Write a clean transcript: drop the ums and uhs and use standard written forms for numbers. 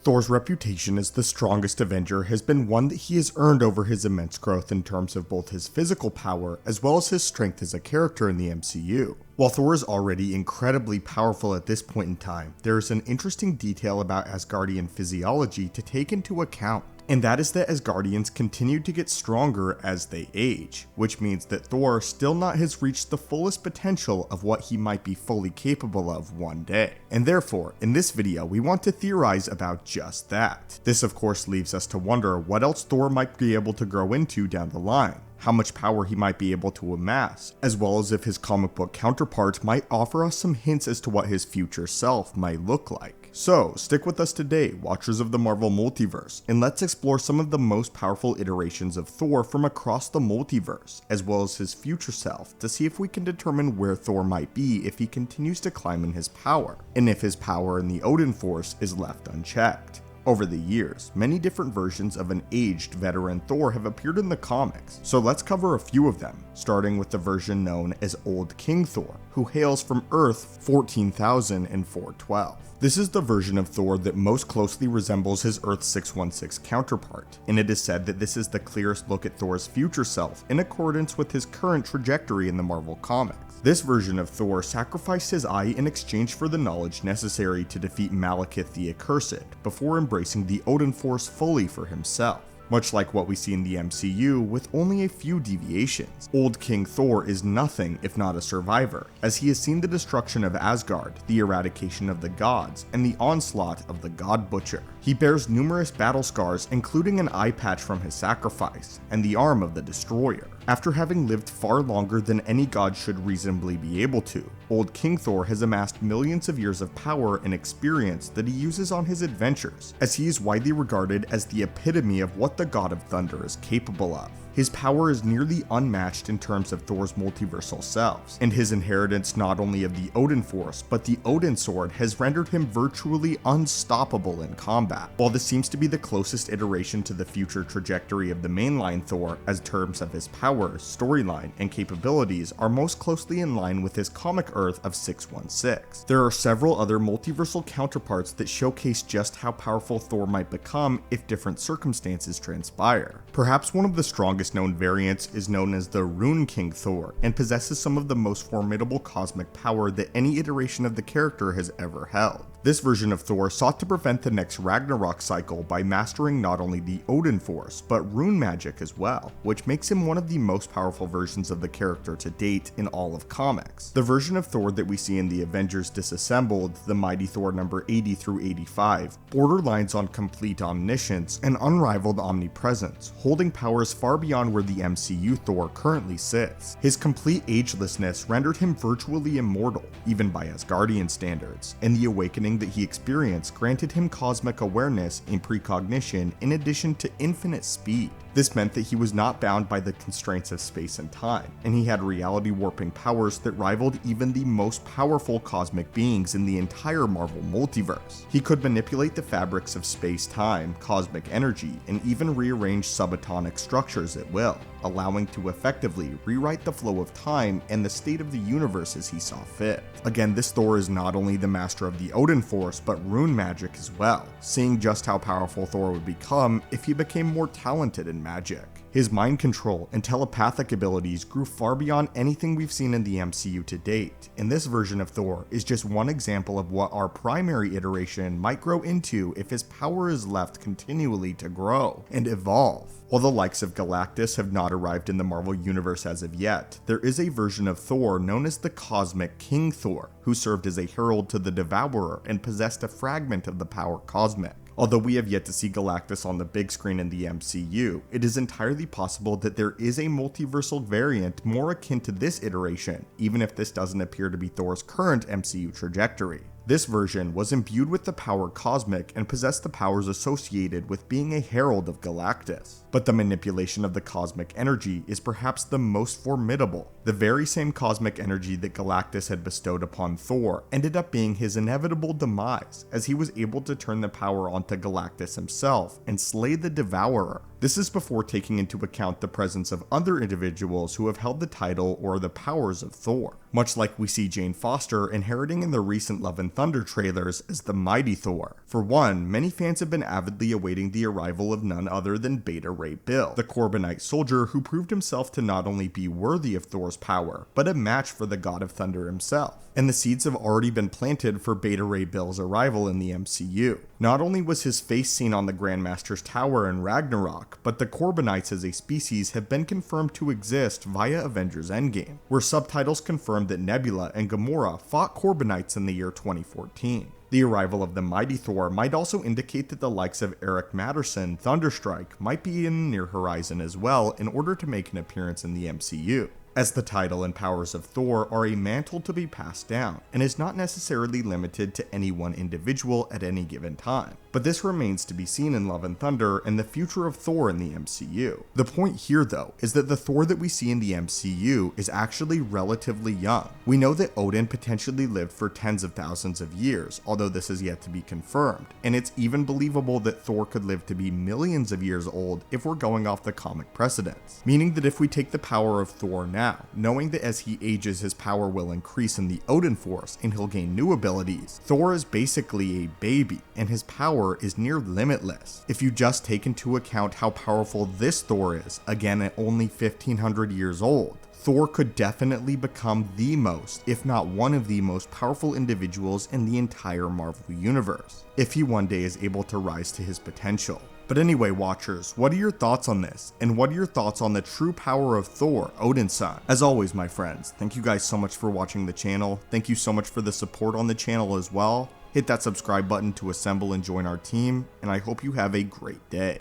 Thor's reputation as the strongest Avenger has been one that he has earned over his immense growth in terms of both his physical power as well as his strength as a character in the MCU. While Thor is already incredibly powerful at this point in time, there is an interesting detail about Asgardian physiology to take into account. And that is that Asgardians continue to get stronger as they age, which means that Thor still not has reached the fullest potential of what he might be fully capable of one day. And therefore, in this video, we want to theorize about just that. This of course leaves us to wonder what else Thor might be able to grow into down the line, how much power he might be able to amass, as well as if his comic book counterpart might offer us some hints as to what his future self might look like. So, stick with us today, watchers of the Marvel Multiverse, and let's explore some of the most powerful iterations of Thor from across the multiverse, as well as his future self, to see if we can determine where Thor might be if he continues to climb in his power, and if his power in the Odin Force is left unchecked. Over the years, many different versions of an aged veteran Thor have appeared in the comics, so let's cover a few of them, starting with the version known as Old King Thor, who hails from Earth 14,412. This is the version of Thor that most closely resembles his Earth 616 counterpart, and it is said that this is the clearest look at Thor's future self in accordance with his current trajectory in the Marvel Comics. This version of Thor sacrificed his eye in exchange for the knowledge necessary to defeat Malekith the Accursed, before embracing the Odin Force fully for himself. Much like what we see in the MCU, with only a few deviations. Old King Thor is nothing if not a survivor, as he has seen the destruction of Asgard, the eradication of the gods, and the onslaught of the God Butcher. He bears numerous battle scars, including an eye patch from his sacrifice, and the arm of the Destroyer. After having lived far longer than any god should reasonably be able to, Old King Thor has amassed millions of years of power and experience that he uses on his adventures, as he is widely regarded as the epitome of what the God of Thunder is capable of. His power is nearly unmatched in terms of Thor's multiversal selves, and his inheritance not only of the Odin Force, but the Odin Sword has rendered him virtually unstoppable in combat. While this seems to be the closest iteration to the future trajectory of the mainline Thor, as terms of his power, storyline, and capabilities are most closely in line with his comic Earth of 616. There are several other multiversal counterparts that showcase just how powerful Thor might become if different circumstances transpire. Perhaps one of the strongest known variants is known as the Rune King Thor, and possesses some of the most formidable cosmic power that any iteration of the character has ever held. This version of Thor sought to prevent the next Ragnarok cycle by mastering not only the Odin Force, but rune magic as well, which makes him one of the most powerful versions of the character to date in all of comics. The version of Thor that we see in the Avengers Disassembled, the Mighty Thor number 80 through 85, borderlines on complete omniscience and unrivaled omnipresence, holding powers far beyond where the MCU Thor currently sits. His complete agelessness rendered him virtually immortal, even by Asgardian standards, and the awakening that he experienced granted him cosmic awareness and precognition in addition to infinite speed. This meant that he was not bound by the constraints of space and time, and he had reality warping powers that rivaled even the most powerful cosmic beings in the entire Marvel multiverse. He could manipulate the fabrics of space-time, cosmic energy, and even rearrange subatomic structures at will, allowing to effectively rewrite the flow of time and the state of the universe as he saw fit. Again, this Thor is not only the master of the Odin Force, but rune magic as well, seeing just how powerful Thor would become if he became more talented in magic. His mind control and telepathic abilities grew far beyond anything we've seen in the MCU to date, and this version of Thor is just one example of what our primary iteration might grow into if his power is left continually to grow and evolve. While the likes of Galactus have not arrived in the Marvel Universe as of yet, there is a version of Thor known as the Cosmic King Thor, who served as a herald to the Devourer and possessed a fragment of the power cosmic. Although we have yet to see Galactus on the big screen in the MCU, it is entirely possible that there is a multiversal variant more akin to this iteration, even if this doesn't appear to be Thor's current MCU trajectory. This version was imbued with the power cosmic and possessed the powers associated with being a herald of Galactus. But the manipulation of the cosmic energy is perhaps the most formidable. The very same cosmic energy that Galactus had bestowed upon Thor ended up being his inevitable demise, as he was able to turn the power onto Galactus himself and slay the Devourer. This is before taking into account the presence of other individuals who have held the title or the powers of Thor, much like we see Jane Foster inheriting in the recent Love and Thunder trailers as the Mighty Thor. For one, many fans have been avidly awaiting the arrival of none other than Beta Ray Bill, the Corbinite soldier who proved himself to not only be worthy of Thor's power, but a match for the God of Thunder himself. And the seeds have already been planted for Beta Ray Bill's arrival in the MCU. Not only was his face seen on the Grandmaster's Tower in Ragnarok, but the Corbinites as a species have been confirmed to exist via Avengers Endgame, where subtitles confirmed that Nebula and Gamora fought Corbinites in the year 2014. The arrival of the Mighty Thor might also indicate that the likes of Eric Matterson, Thunderstrike, might be in the near horizon as well in order to make an appearance in the MCU, as the title and powers of Thor are a mantle to be passed down, and is not necessarily limited to any one individual at any given time. But this remains to be seen in Love and Thunder and the future of Thor in the MCU. The point here though is that the Thor that we see in the MCU is actually relatively young. We know that Odin potentially lived for tens of thousands of years, although this is yet to be confirmed, and it's even believable that Thor could live to be millions of years old if we're going off the comic precedents. Meaning that if we take the power of Thor now, knowing that as he ages his power will increase in the Odin Force and he'll gain new abilities, Thor is basically a baby and his power is near limitless. If you just take into account how powerful this Thor is, again at only 1500 years old, Thor could definitely become the most, if not one of the most powerful individuals in the entire Marvel universe, if he one day is able to rise to his potential. But anyway, watchers, what are your thoughts on this? And what are your thoughts on the true power of Thor, Odin's son? As always, my friends, thank you guys so much for watching the channel. Thank you so much for the support on the channel as well. Hit that subscribe button to assemble and join our team, and I hope you have a great day.